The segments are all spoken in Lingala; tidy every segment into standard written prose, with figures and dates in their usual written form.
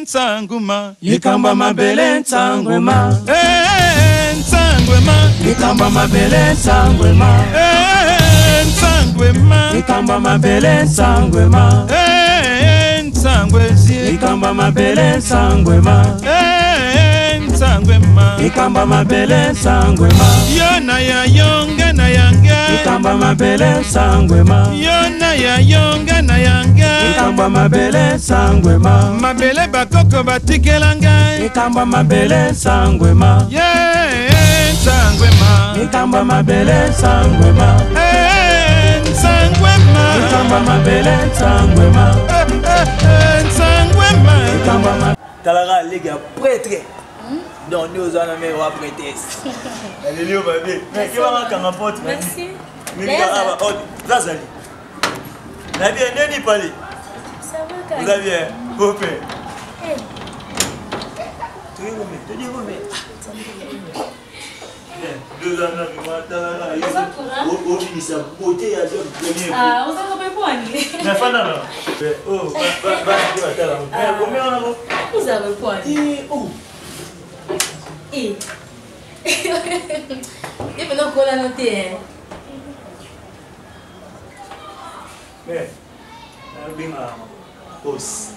nsanguma likamba mabele nsangwema nsangwema likamba mabele nsangwema nsangwema likamba mabele nsangwema nsangwezi likamba mabele nsangwema nsangwema likamba mabele nsangwema yona ya yonga na yanga likamba mabele nsangwema yona ya yonga na yanga likamba mabele nsangwema mabele bakoko batikelanga likamba mabele nsangwema nsangwema likamba mabele nsangwema nsangwema likamba mabele nsangwema nsangwema likamba talaga ligue à prêtre donc nous allons mettre à prêtesse allez lui va bien qui va quand porte merci Mika oh Zazali la bien neni parler ça va vous avez hopé eh tu dis vous mais deux ans là moi talaga au finissant beauté à jour premier ah vous avez pas ni mais fana là oh va talaga combien on a vous avez pas ni oh eh et maintenant qu'on a noté mais bien boss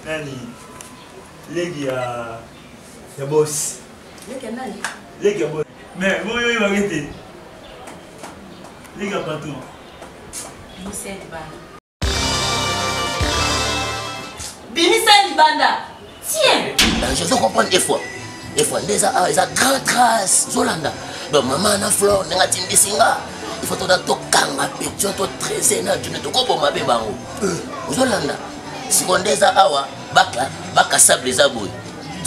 nani legi ya boss legi nani legi ya boss mais moyo yo bagete legi ya patron Bimisel Banda tiens je veux comprendre des fois déjà ça grand trace Zolanda donc maman na fleur nga timbisinga il faut to kanga petio to 13 na tu ne to ko boma be bango Zolanda sikondeza awa baka sable za boy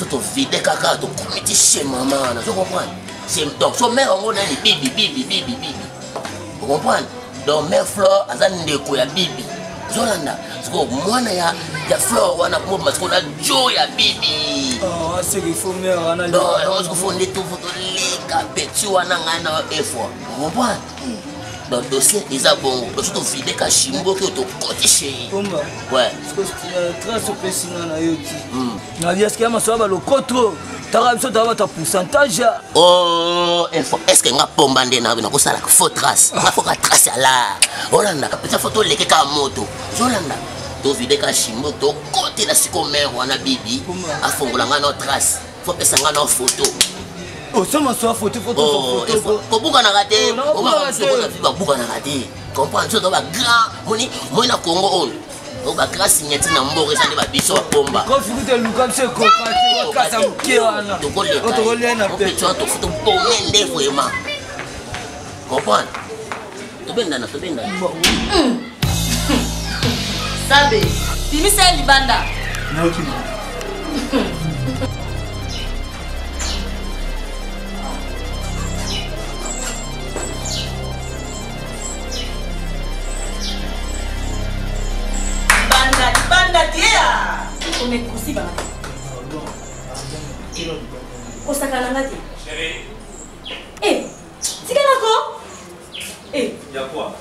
to vide kaka to comité chez maman na tu comprends c'est donc so mère on a ni bibi vous comprenez donc mère fleur azani ndeko ya bibi Zolanda siko mwana ya fleur wana kuma parce qu'on a joy ya bibi oh c'est qu'il faut mère wana donc on se faut tout photo leka petit wana ngana effort vous comprenez dans le dossier ils a bon surtout vide ka chimbo que to côté chez combat ouais parce que trace pesina na yoti na est-ce qu'il y a masoba le contrôle tarabso ta pourcentage oh est-ce que nga pomba ndena na ko sala faux trace nga faut ka trace là Holanda ka petite photo leke ka moto Holanda to vide ka chimbo to côté la siko mère wana bibi afongola nga no trace faut pesa nga no photo oh seulement soit photo ko buka na raté o ba so ko fi ba buka na raté comprendre so to ba grand moni na Congo on o ba grand signature na mbore sa ne ba biso pomba ko fi te luka se ko pati ka sa mkiwana to ko le na pe to photo pomende vraiment comprendre to benda sabe Bimisel Banda na okimo Banda dia umekusiba osakana ngati tikana ko ya quoi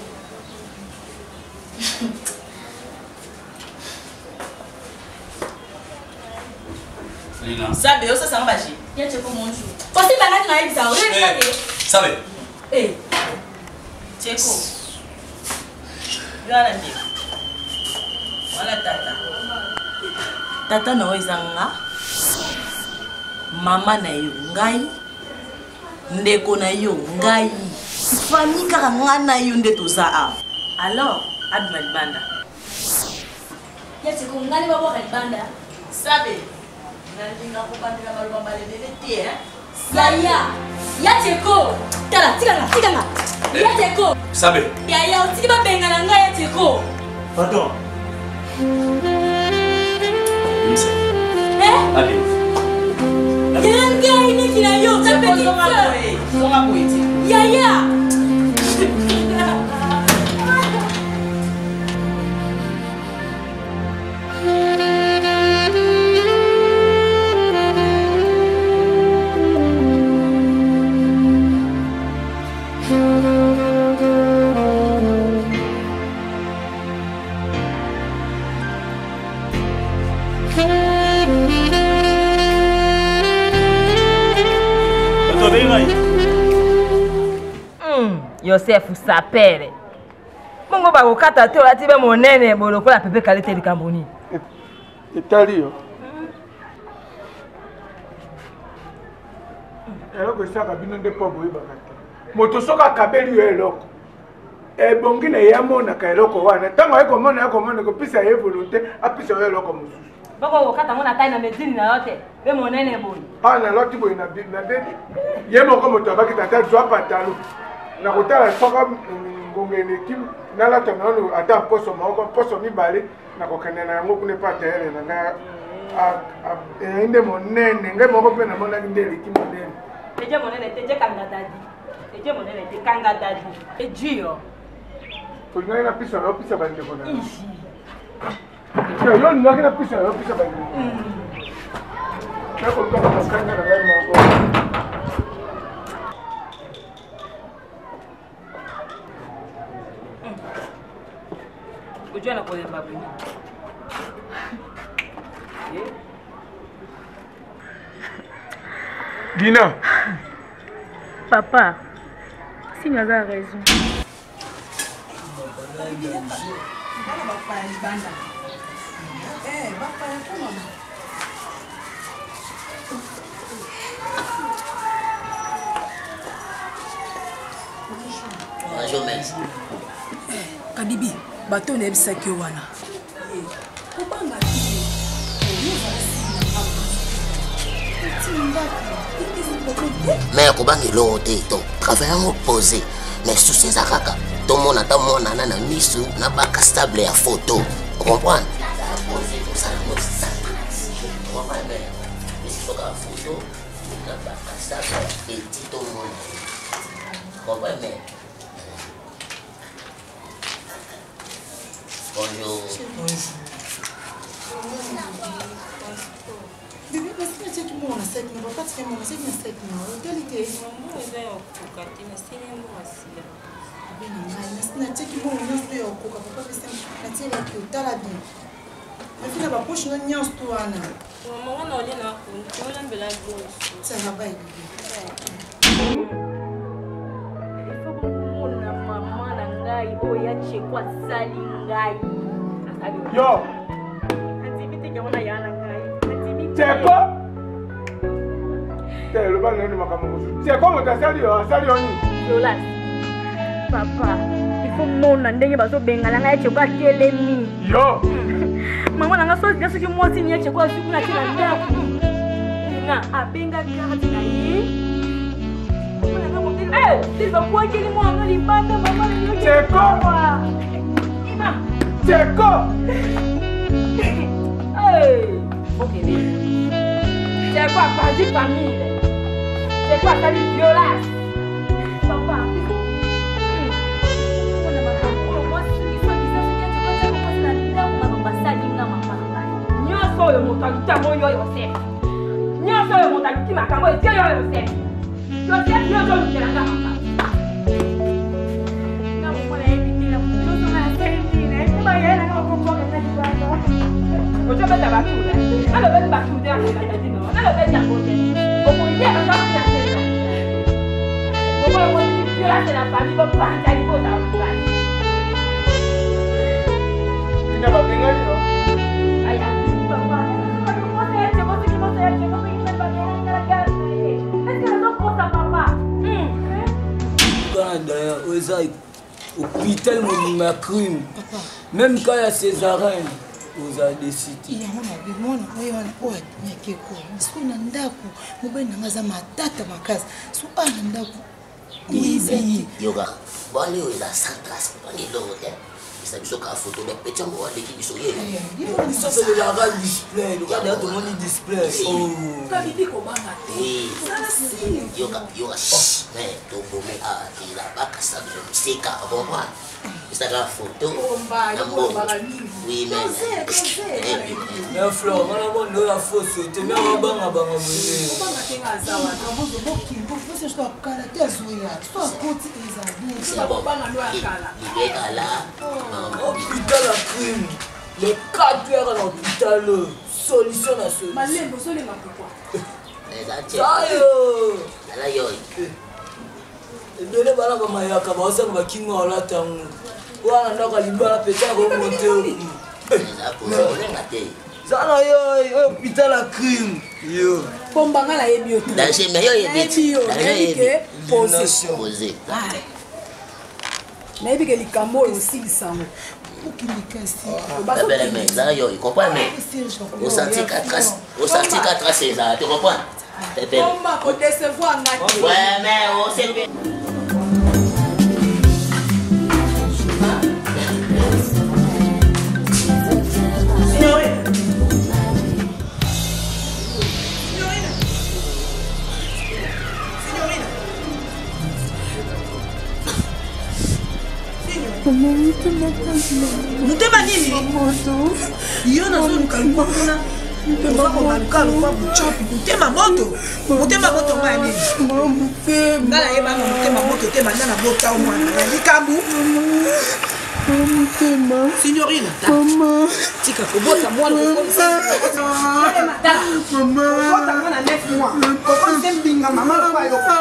Lina sabe osa sanga baji yache ko monju osiba ngati na ibisa ore sabe cheko yala ndi wala tata na oizanga mama na yo ngai ndeko na yo ngai fami kaka nga na yo nde toza a alors Abima Banda yati ko ngani babo ka Banda sabe nalinga ko bandira balwa balele tie yaya yati ko tala tikanga yati ko sabe yaya otiki ba benga na ngai yati ko pardon allez Yenga ini kina yo Songa Yaya. Joseph sapere. Mungu bakokata te olati be monene bolokola pepe kalite likamboni. Italio. Eloko esaka bino nde po boyebaka te. Moto soka kabeli yo eloko. Ebongi na yamonaka eloko wana. Ntango ayekomona kopesa ye volonté apesa yo eloko mosusu. Bako okata mona tai na medini na yote be monene boyi. Na loti boyi na dede. Ye moko moto abaki tata zwa patalo. Na kotala soka ngongene kim nala tamano ata poso moko poso mibale na kokene na yango kune patere na nga ende monene ngai moko pe na mona ndele kim monene teje monene teje kanga dadi teje monene te kanga dadi ejio to ngai na pisa bande kona yo ngai na pisa bande na ko ka kanga na ngai moko Ujua na kule babu. Dina. Papa, si nous avons raison. Bonjour, merci. Kadibi, bateau n'est pas que wana. Mais kobangi lote to travail en opposé mais souci za kaka to mona ta mona na misu na baka stable ya photo comprendre ça photo na baka stable petit to mona comprendre. Bonjour. Bébé, parce que tu m'as dit que tu ne vas pas te faire mon assiette, mais c'est une qualité. Je vais au coca, tu n'as pas de mon assiette. Je vais te faire mon assiette au coca, papa, parce que tu n'as pas de bien. Mais tu n'as pas de poche, tu n'as pas de toi. Maman, on a dit que tu n'as pas de gauche. Ça va pas, bébé. Kwa sali ngai. Yo. Atibiti ke mona yana ngai. Atibiti. Cheko. Telo ba nani makamusu. Cheko motasali yo, asali oni. Yolas. Papa, ifo mona ndenge bazo bengala ngai cheko atelemi. Yo. Mama nanga so gaso ki mwasi ni cheko asiku na kila ndaku. Na abenga kati na yi. Eh, diva kwa kile mwana libanda mama ni Cheko. Cheko. Hey, okay. Cheko a perdu famille. Cheko a perdu violence. Papa. Nyoso yo motalita moyo Yosef. Nyoso yo motalita makambo etie yo Yosef. Yosef yo jo lukelanga mama. Na mwana ebiti na mtoto na sendi na eba yena na kokoko na kibanda. Ojo beta bakula. Na lo beta bakula na dino. Na lo beta ngoje. Boko ndia na kwa na tena. Boko yo ni kila tena pali bo panja ni bota kwa. Ina ba bengani no? Aya, papa. D'ailleurs, aux hôpital, mon crime. Même quand il y a césarienne, aux a décidé. Il y a mon Yoga, bon, il a 100 classes, on est dans l'hôtel. ça biso ka photo donc petit ngo wa leki biso ye ça c'est le large display le gars derrière tout le monde display oh kabibi ko banga yo mais to bomé a il a pas que ça je sais ka bon quoi c'est la photo oui mais Flore on a bon la photo te mais on banga você está caractère zoia só côté c'est bon il est là hôpital à crime les 4 heures à l'hôpital solution à solution malembo solenga pourquoi ala yo ebele bana bamayaka baosanga bakinga olatango wana ndaka libala peta komonte zana yo hôpital à crime yo pombanga la yebi yo danger mais yo yebi posé nayebi ke likambo oyo osilisango mais ça yo il comprend mais au senti 4 traces ça tu comprends pomba ko décevoir ngati ouais mais on sait mutema nini yo nazoluka likokuna ozakomaluka lokwa buchopi mutema moto nga nini nga nayebanga mutema moto te banda na bota omwana ya likambu signorina tika kobota mwana kobota mwana 9 mois kokonise mbinga mama lokwa eloko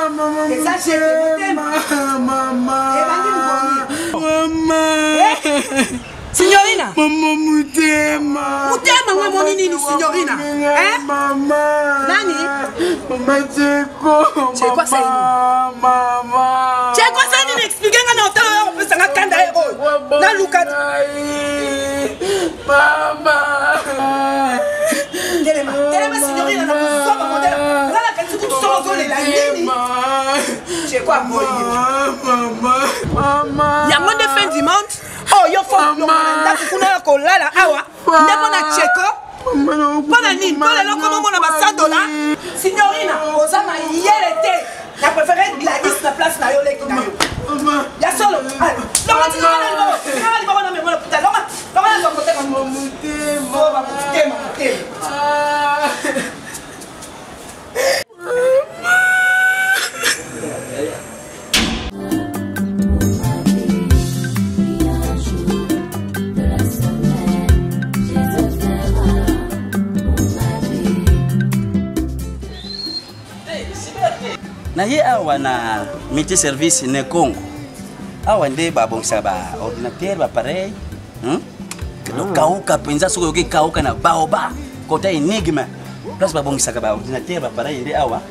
eza chete mutema ebandi mbongi signorina mutema mwa moni nini signorina nani chekwa sa nini explique nga na otala opesanga kanda ye oyo naluka telema signorina na kusoba modela ngala kati kutusokozolela nini chekwa boye yango nde fin du monde yo fo ndako kuna ya kolala awa nde mpona cheko mpona nini mpo lelo komomona ba $100 signorina oza mayele te na préféré Gladys na place na yo leki na yo ya solo longa liboko na memona puta longa na zokoteka mutema na ye awa na métier service ne Congo awa nde babongisa ba ordinateur ba pareil kauka penza soko yoki kauka na baoba kota enigme place babongisaka ba ordinateur ba pareil nde awa